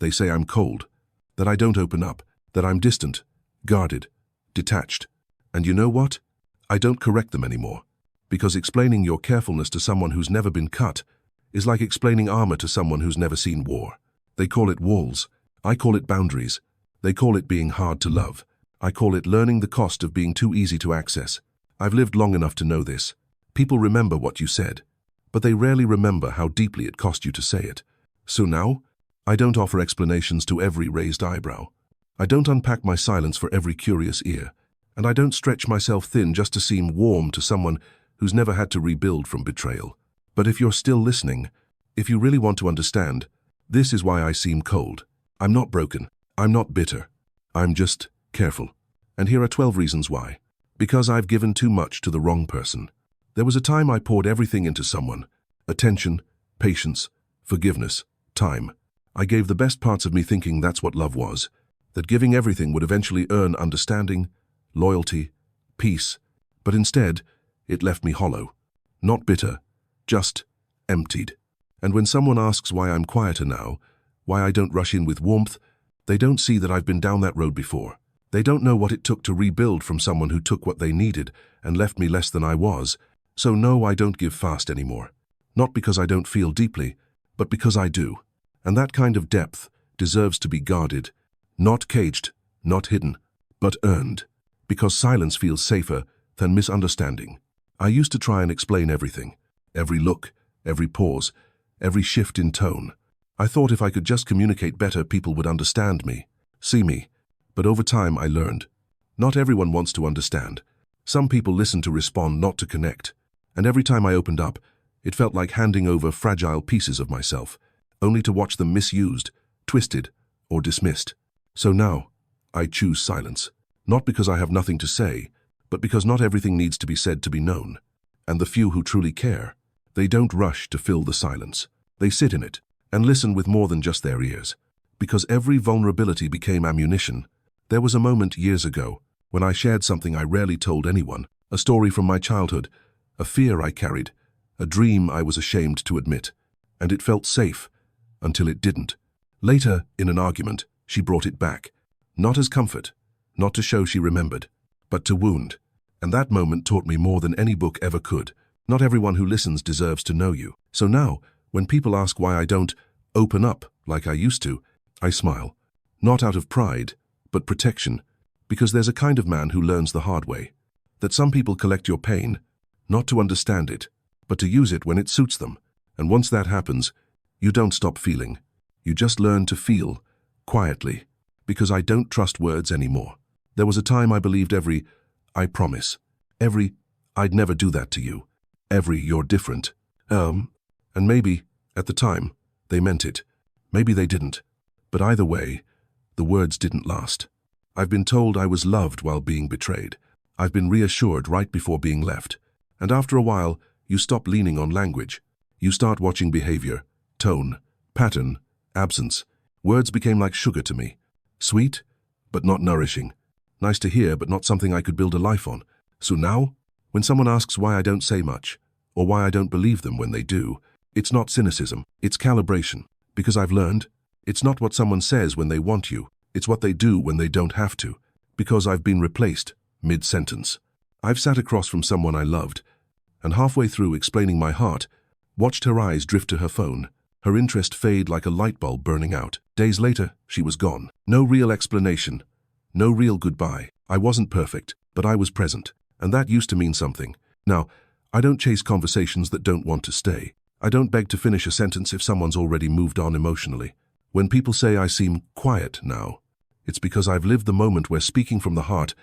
They say I'm cold, that I don't open up, that I'm distant, guarded, detached. And you know what? I don't correct them anymore, because explaining your carefulness to someone who's never been cut is like explaining armor to someone who's never seen war. They call it walls. I call it boundaries. They call it being hard to love. I call it learning the cost of being too easy to access. I've lived long enough to know this. People remember what you said, but they rarely remember how deeply it cost you to say it. So now, I don't offer explanations to every raised eyebrow. I don't unpack my silence for every curious ear, and I don't stretch myself thin just to seem warm to someone who's never had to rebuild from betrayal. But if you're still listening, if you really want to understand, this is why I seem cold. I'm not broken. I'm not bitter. I'm just careful. And here are 12 reasons why. Because I've given too much to the wrong person. There was a time I poured everything into someone. Attention, patience, forgiveness, time. I gave the best parts of me thinking that's what love was. That giving everything would eventually earn understanding, loyalty, peace. But instead, it left me hollow. Not bitter, just emptied. And when someone asks why I'm quieter now, why I don't rush in with warmth, they don't see that I've been down that road before. They don't know what it took to rebuild from someone who took what they needed and left me less than I was. So no, I don't give fast anymore. Not because I don't feel deeply, but because I do. And that kind of depth deserves to be guarded, not caged, not hidden, but earned. Because silence feels safer than misunderstanding. I used to try and explain everything. Every look, every pause, every shift in tone. I thought if I could just communicate better, people would understand me, see me. But over time I learned, not everyone wants to understand. Some people listen to respond, not to connect. And every time I opened up, it felt like handing over fragile pieces of myself, only to watch them misused, twisted, or dismissed. So now, I choose silence. Not because I have nothing to say, but because not everything needs to be said to be known. And the few who truly care, they don't rush to fill the silence. They sit in it and listen with more than just their ears. Because every vulnerability became ammunition. There was a moment years ago when I shared something I rarely told anyone, a story from my childhood, a fear I carried, a dream I was ashamed to admit, and it felt safe until it didn't. Later, in an argument, she brought it back, not as comfort, not to show she remembered, but to wound. And that moment taught me more than any book ever could. Not everyone who listens deserves to know you. So now, when people ask why I don't open up like I used to, I smile. Not out of pride, but protection, because there's a kind of man who learns the hard way, that some people collect your pain, not to understand it, but to use it when it suits them. And once that happens, you don't stop feeling. You just learn to feel, quietly, because I don't trust words anymore. There was a time I believed every, I promise, every, I'd never do that to you, every, you're different. And maybe, at the time, they meant it. Maybe they didn't. But either way, the words didn't last. I've been told I was loved while being betrayed. I've been reassured right before being left. And after a while, you stop leaning on language. You start watching behavior, tone, pattern, absence. Words became like sugar to me. Sweet, but not nourishing. Nice to hear, but not something I could build a life on. So now, when someone asks why I don't say much, or why I don't believe them when they do, it's not cynicism, it's calibration. Because I've learned, it's not what someone says when they want you, it's what they do when they don't have to. Because I've been replaced, mid-sentence. I've sat across from someone I loved, and halfway through explaining my heart, watched her eyes drift to her phone, her interest fade like a light bulb burning out. Days later, she was gone. No real explanation, no real goodbye. I wasn't perfect, but I was present, and that used to mean something. Now, I don't chase conversations that don't want to stay. I don't beg to finish a sentence if someone's already moved on emotionally. When people say I seem quiet now, it's because I've lived the moment where speaking from the heart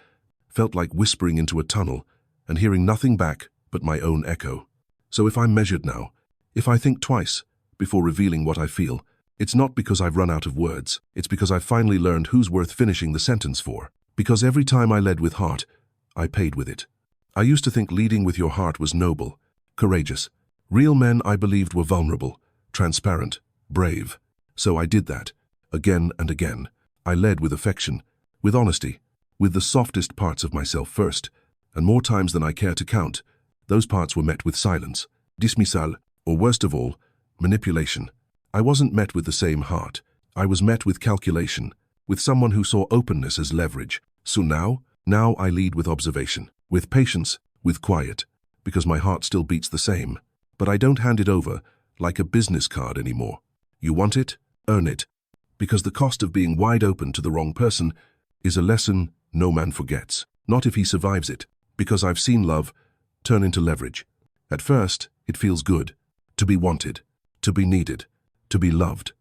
felt like whispering into a tunnel and hearing nothing back but my own echo. So if I'm measured now, if I think twice before revealing what I feel, it's not because I've run out of words. It's because I've finally learned who's worth finishing the sentence for. Because every time I led with heart, I paid with it. I used to think leading with your heart was noble, courageous. Real men I believed were vulnerable, transparent, brave. So I did that, again and again. I led with affection, with honesty, with the softest parts of myself first, and more times than I care to count, those parts were met with silence, dismissal, or worst of all, manipulation. I wasn't met with the same heart. I was met with calculation, with someone who saw openness as leverage. So now I lead with observation, with patience, with quiet, because my heart still beats the same. But I don't hand it over like a business card anymore. You want it? Earn it. Because the cost of being wide open to the wrong person is a lesson no man forgets. Not if he survives it. Because I've seen love turn into leverage. At first, it feels good. To be wanted. To be needed. To be loved.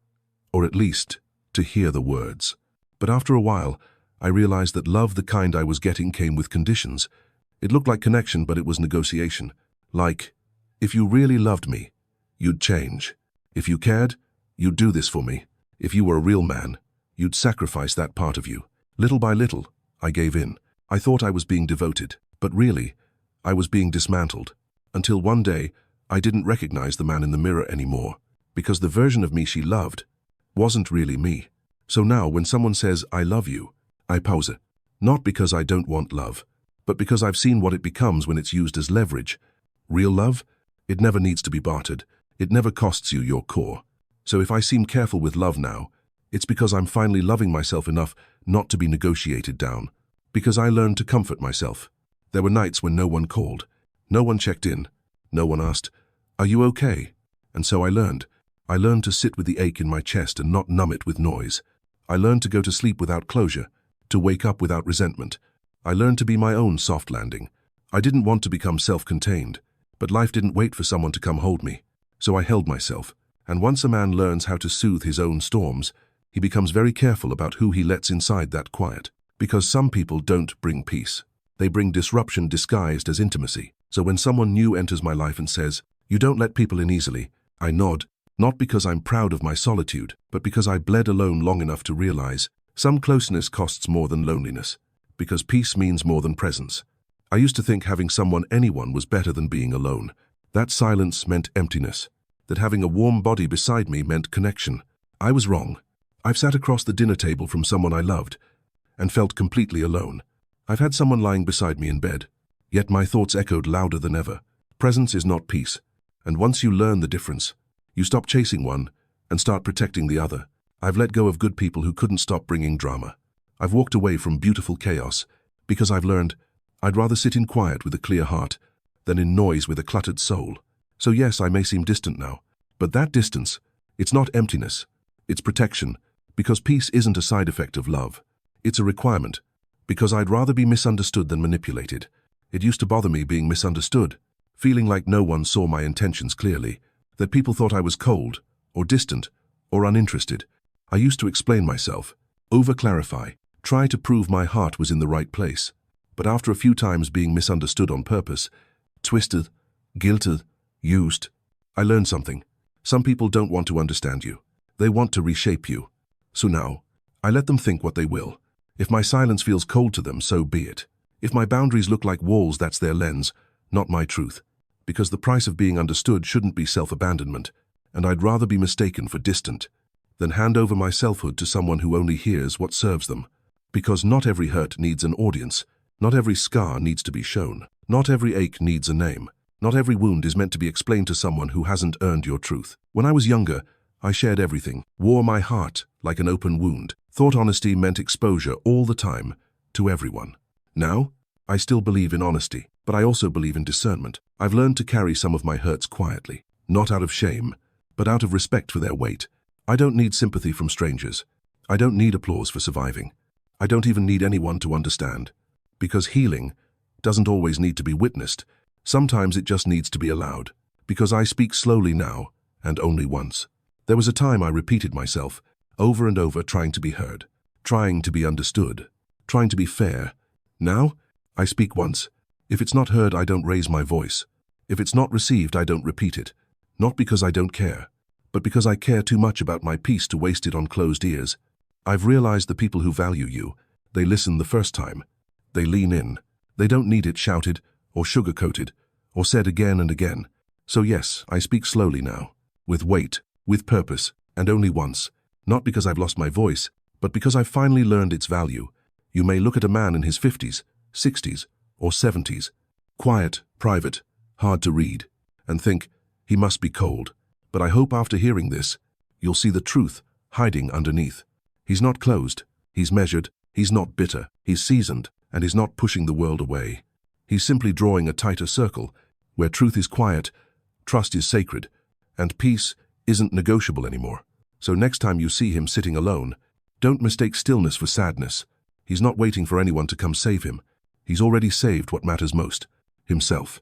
Or at least, to hear the words. But after a while, I realized that love the kind I was getting came with conditions. It looked like connection, but it was negotiation. Like, if you really loved me, you'd change. If you cared, you'd do this for me. If you were a real man, you'd sacrifice that part of you. Little by little, I gave in. I thought I was being devoted, but really, I was being dismantled. Until one day, I didn't recognize the man in the mirror anymore, because the version of me she loved wasn't really me. So now, when someone says, I love you, I pause it. Not because I don't want love, but because I've seen what it becomes when it's used as leverage. Real love? It never needs to be bartered. It never costs you your core. So if I seem careful with love now, it's because I'm finally loving myself enough not to be negotiated down. Because I learned to comfort myself. There were nights when no one called. No one checked in. No one asked, are you okay? And so I learned. I learned to sit with the ache in my chest and not numb it with noise. I learned to go to sleep without closure, to wake up without resentment. I learned to be my own soft landing. I didn't want to become self-contained, but life didn't wait for someone to come hold me. So I held myself. And once a man learns how to soothe his own storms, he becomes very careful about who he lets inside that quiet. Because some people don't bring peace. They bring disruption disguised as intimacy. So when someone new enters my life and says, you don't let people in easily, I nod, not because I'm proud of my solitude, but because I bled alone long enough to realize some closeness costs more than loneliness, because peace means more than presence. I used to think having anyone was better than being alone. That silence meant emptiness, that having a warm body beside me meant connection. I was wrong. I've sat across the dinner table from someone I loved and felt completely alone. I've had someone lying beside me in bed, yet my thoughts echoed louder than ever. Presence is not peace, and once you learn the difference, you stop chasing one and start protecting the other. I've let go of good people who couldn't stop bringing drama. I've walked away from beautiful chaos because I've learned I'd rather sit in quiet with a clear heart than in noise with a cluttered soul. So yes, I may seem distant now, but that distance, it's not emptiness, it's protection, because peace isn't a side effect of love. It's a requirement, because I'd rather be misunderstood than manipulated. It used to bother me being misunderstood, feeling like no one saw my intentions clearly, that people thought I was cold, or distant, or uninterested. I used to explain myself, over-clarify, try to prove my heart was in the right place. But after a few times being misunderstood on purpose, twisted, guilted, used, I learned something. Some people don't want to understand you. They want to reshape you. So now, I let them think what they will. If my silence feels cold to them, so be it. If my boundaries look like walls, that's their lens, not my truth. Because the price of being understood shouldn't be self-abandonment, and I'd rather be mistaken for distant than hand over my selfhood to someone who only hears what serves them. Because not every hurt needs an audience, not every scar needs to be shown, not every ache needs a name, not every wound is meant to be explained to someone who hasn't earned your truth. When I was younger, I shared everything, wore my heart like an open wound, thought honesty meant exposure all the time, to everyone. Now, I still believe in honesty, but I also believe in discernment. I've learned to carry some of my hurts quietly, not out of shame, but out of respect for their weight. I don't need sympathy from strangers. I don't need applause for surviving. I don't even need anyone to understand. Because healing doesn't always need to be witnessed. Sometimes it just needs to be allowed. Because I speak slowly now, and only once. There was a time I repeated myself, over and over, trying to be heard, trying to be understood, trying to be fair. Now, I speak once. If it's not heard, I don't raise my voice. If it's not received, I don't repeat it. Not because I don't care, but because I care too much about my peace to waste it on closed ears. I've realized the people who value you, they listen the first time. They lean in. They don't need it shouted, or sugar-coated, or said again and again. So yes, I speak slowly now, with weight, with purpose, and only once. Not because I've lost my voice, but because I've finally learned its value. You may look at a man in his 50s, 60s, or 70s, quiet, private, hard to read, and think, he must be cold. But I hope after hearing this, you'll see the truth hiding underneath. He's not closed, he's measured, he's not bitter, he's seasoned, and he's not pushing the world away. He's simply drawing a tighter circle, where truth is quiet, trust is sacred, and peace isn't negotiable anymore. So next time you see him sitting alone, don't mistake stillness for sadness. He's not waiting for anyone to come save him. He's already saved what matters most, himself.